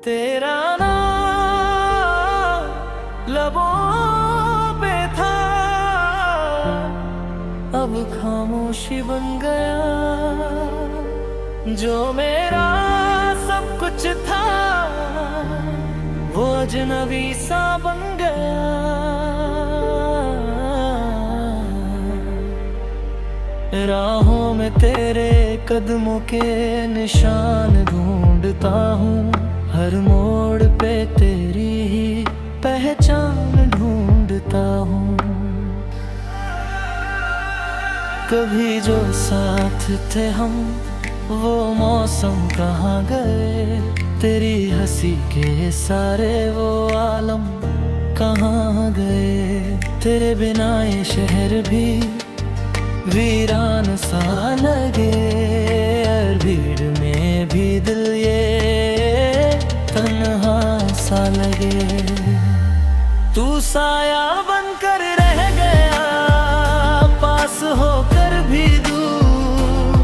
तेरा नाम लबों पे था, अब खामोशी बन गया। जो मेरा सब कुछ था वो अजनबी सा बन गया। राहों में तेरे कदमों के निशान ढूंढता हूँ, हर मोड़ पे तेरी ही पहचान ढूंढता हूँ। कभी जो साथ थे हम वो मौसम कहाँ गए, तेरी हंसी के सारे वो आलम कहाँ गए। तेरे बिना ये शहर भी वीरान सा लगे, और भीड़ में भी दिल ये तन्हा सा लगे। तू साया बनकर रह गया, पास होकर भी दूर।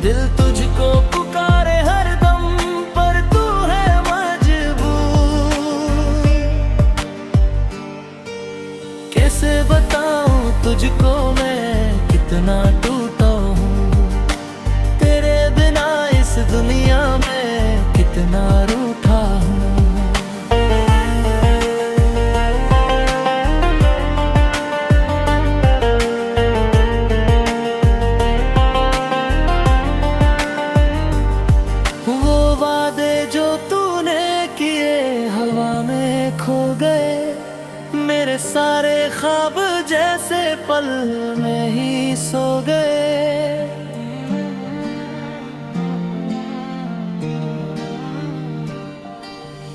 दिल तुझको पुकारे हर दम, पर तू है मजबूर। कैसे बताऊं तुझको मैं कितना टूटा हूँ, तेरे बिना इस दुनिया में कितना रूठा हूँ। वो वादे जो तूने किए हवा में खो गए, मेरे सारे ख्वाब जैसे पल में ही सो गए।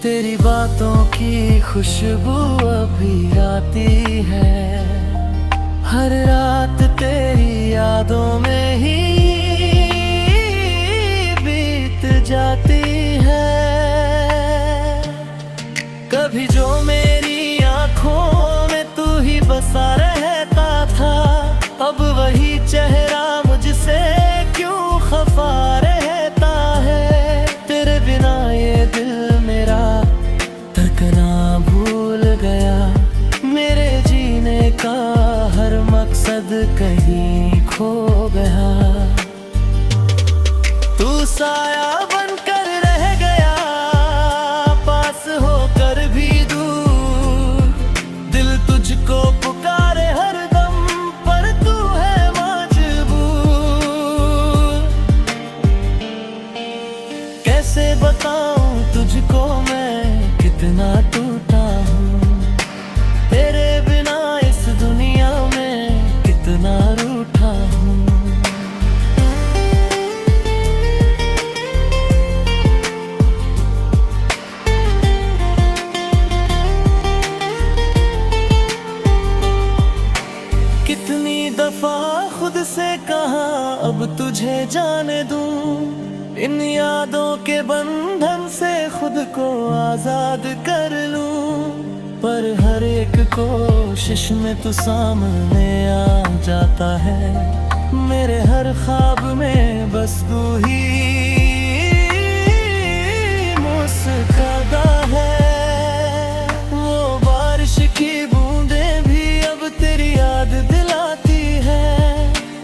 तेरी बातों की खुशबू अभी आती है, हर रात तेरी यादों में ही बीत जाती है। कभी जो मेरी आँखों में तू ही बसा रहता था, अब वही चेहरा मुझसे क्यों खफा रहता है। तेरे बिना ये दिल मेरा धड़कना भूल गया, मेरे जीने का हर मकसद कहीं खो गया। तू साया बनकर रह गया, पास होकर भी दूर। दिल तुझको पुकारे हर दम, पर तू है मजबूर। कैसे बताऊं तुझको मैं कितना टूटा हूँ, तेरे बिना इस दुनिया में कितना रूठा हूँ। कितनी दफा खुद से कहा अब तुझे जाने दूं, इन यादों के बंधन से खुद को आजाद कर लूं। पर हर एक कोशिश में तू सामने आ जाता है, मेरे हर ख्वाब में बस तू ही मुस्कुराता है। वो बारिश की बूंदें भी अब तेरी याद दिलाती है,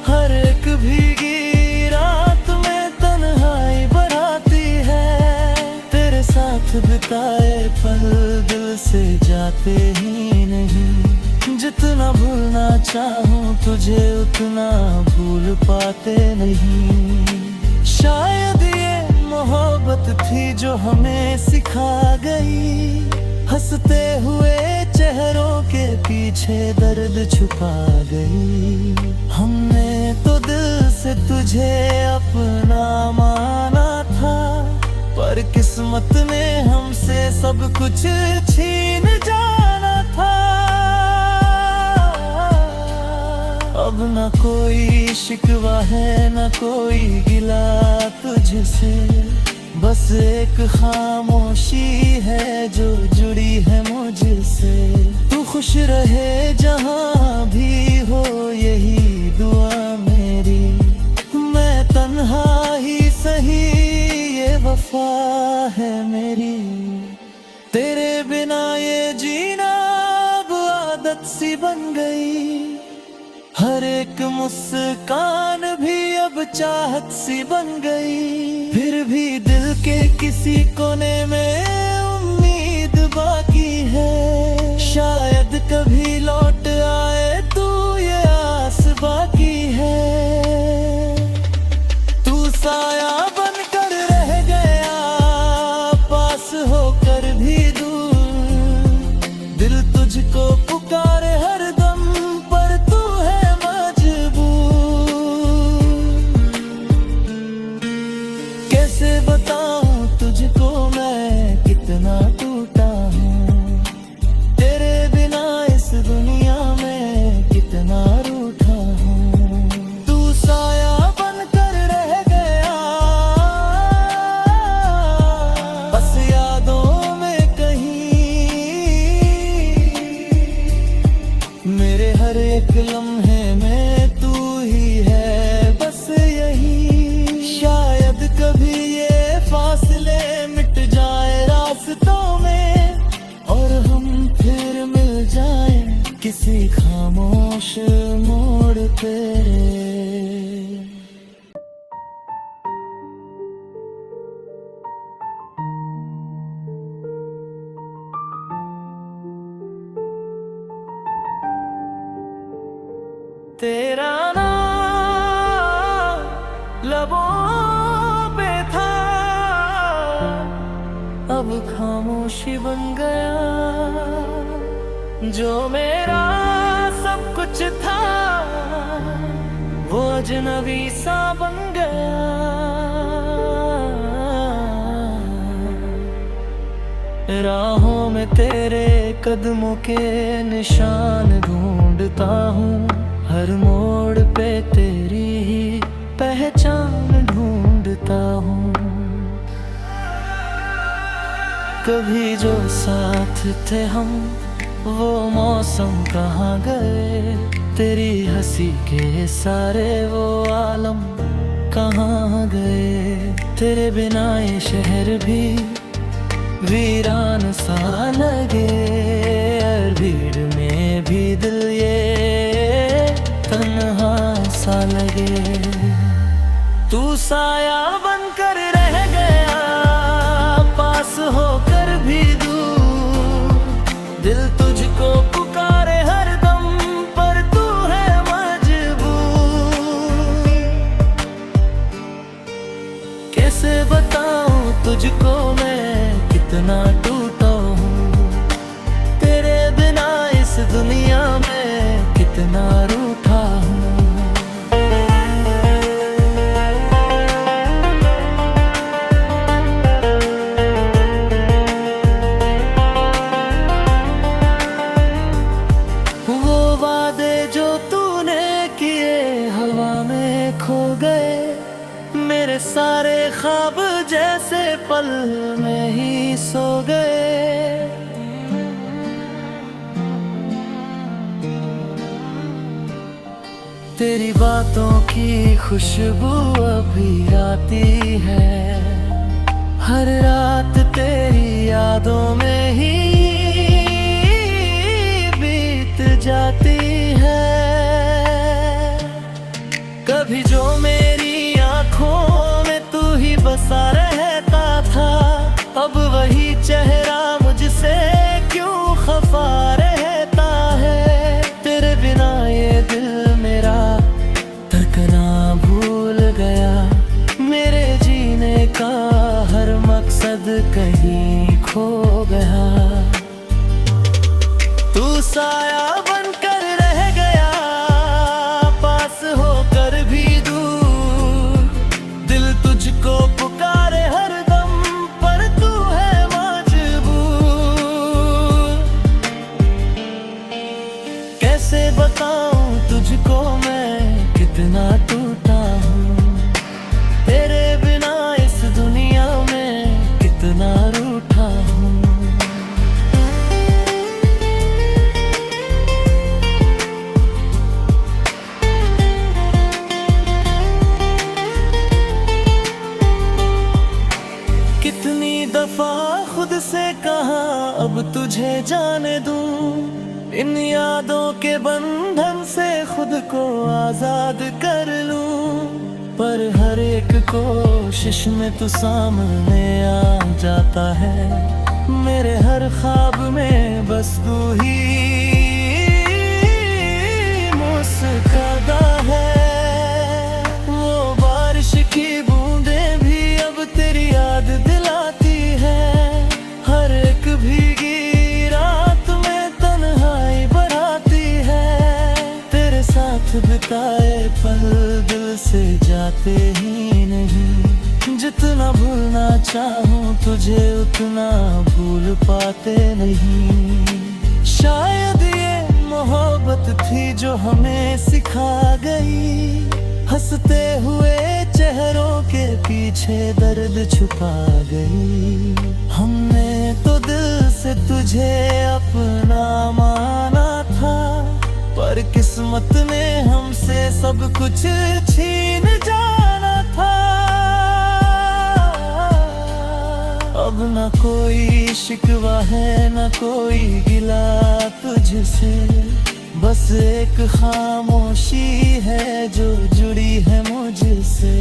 हर एक भीगी रात में तन्हाई बढ़ाती है। तेरे साथ बिताए पल दिल से जाते ही नहीं, जितना भूलना चाहूं तुझे उतना भूल पाते नहीं। शायद ये मोहब्बत थी जो हमें सिखा गई, हंसते हुए चेहरों के पीछे दर्द छुपा गई। हमने तो दिल से तुझे अपना माना था, पर किस्मत ने हमसे सब कुछ छीन जाना था। अब न कोई शिकवा है न कोई गिला तुझसे, बस एक खामोशी है जो जुड़ी है मुझसे। तू खुश रहे जहाँ भी हो यही दुआ मेरी, मैं तन्हा ही सही ये वफा है मेरी। जीना अब आदत सी बन गई, हर एक मुस्कान भी अब चाहत सी बन गई। फिर भी दिल के किसी कोने में उम्मीद बाकी है, शायद कभी लौट आए तू, ये आस बाकी है। तू साया बनकर रह गया, पास होकर भी दूर, दिल तुझको पुकारे हर दम, पर तू है मजबूर। कैसे बताऊं तुझको मैं कितना टूटा हूँ, तेरे बिना इस दुनिया में कितना रूठा हूँ। तू साया बनकर रह गया, बस यादों में कहीं, मेरे हर एक लम्हे में तू ही है बस यही। शायद कभी ये फासले मिट जाए रास्तों में, और हम फिर मिल जाए किसी खामोश मोड़ पे। तेरा नाम लबों पे था, अब खामोशी बन गया। जो मेरा सब कुछ था वो अजनबी सा बन गया। राहों में तेरे कदमों के निशान ढूंढता हूँ, हर मोड़ पे तेरी ही पहचान ढूंढता हूँ। कभी जो साथ थे हम वो मौसम कहाँ गए, तेरी हंसी के सारे वो आलम कहाँ गए। तेरे बिना ये शहर भी वीरान सा लगे, और भीड़ में भी दिल ये तन्हा सा लगे। तू साया बनकर रह गया, पास होकर भी दूर, दिल तुझको पुकारे हर दम, पर तू है मजबूर। कैसे बताऊं तुझको मैं कितना टूटा हूँ, तेरे बिना इस दुनिया में कितना रूठा हूँ। वो वादे जो तूने किए हवा में खो गए, मेरे सारे ख्वाब जैसे पल में ही सो गए। तेरी बातों की खुशबू अभी आती है, हर रात तेरी यादों में ही बीत जाती है। कभी जो मेरी आँखों में तू ही बसा रहता था, अब वही चेहरा मुझसे क्यों खफा रहता है। तेरे बिना ये दिल मेरा धड़कना भूल गया, मेरे जीने का हर मकसद कहीं खो गया। तू साया बनकर रह गया, पास होकर भी दूर, दिल तुझको पुकारे हर दम, पर तू है मजबूर। कैसे बताऊं तुझको मैं कितना टूटा हूँ, तेरे बिना इस दुनिया में कितना रूठा हूँ। कितनी दफा खुद से कहा अब तुझे तुझे जाने दूं, इन यादों के बंधन से खुद को आजाद कर लूं। पर हर एक कोशिश में तू सामने आ जाता है, मेरे हर ख्वाब में बस तू ही मुस्कुराता है। वो बारिश की बूंदें भी अब तेरी याद दिलाती है, हर एक भीगी रात में तन्हाई बढ़ाती है। तेरे साथ बिताए पल दिल से जाते ही नहीं, जितना भूलना चाहूं तुझे उतना भूल पाते नहीं। शायद ये मोहब्बत थी जो हमें सिखा गई, हंसते हुए चेहरों के पीछे दर्द छुपा गई। हमने तो दिल से तुझे अपना माना था, पर किस्मत ने हमसे सब कुछ छीन जाना था। अब न कोई शिकवा है न कोई गिला तुझसे, बस एक खामोशी है जो जुड़ी है मुझसे।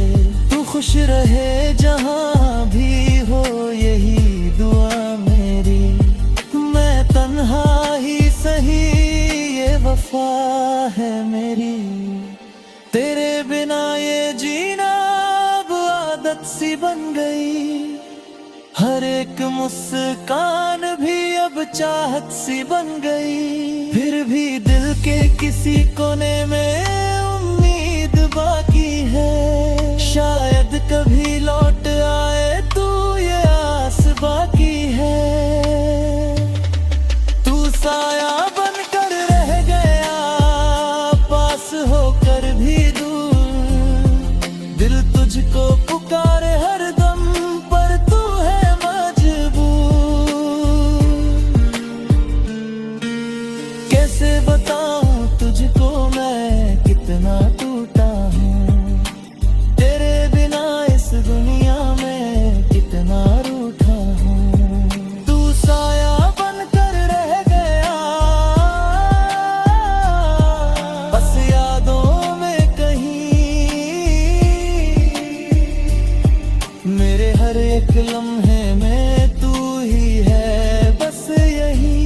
तू खुश रहे जहाँ भी हो यही दुआ मेरी, मैं तन्हा ही सही ये वफा है मेरी। तेरे बिना ये जीना अब आदत सी बन गई, हर एक मुस्कान भी अब चाहत सी बन गई। फिर भी दिल के किसी कोने में उम्मीद बाकी है, शायद कभी लौट आए तू ये आस बाकी है। तू साया बनकर रह गया पास होकर भी दूर, दिल तुझको पुकारे हर दम पर तू है मजबूर। कैसे बताऊं तुझको मैं कितना टूटा हूँ, तेरे बिना इस दुनिया में कितना रूठा हूँ। तू साया बनकर रह गया बस यादों में कहीं, मेरे हर एक लम्हे में तू ही है बस यही।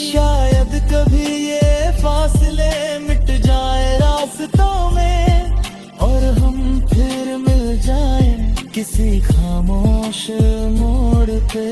शायद कभी ये फासले मिट जाए रास्तों में, और हम फिर मिल जाए किसी खामोश मोड़ पे।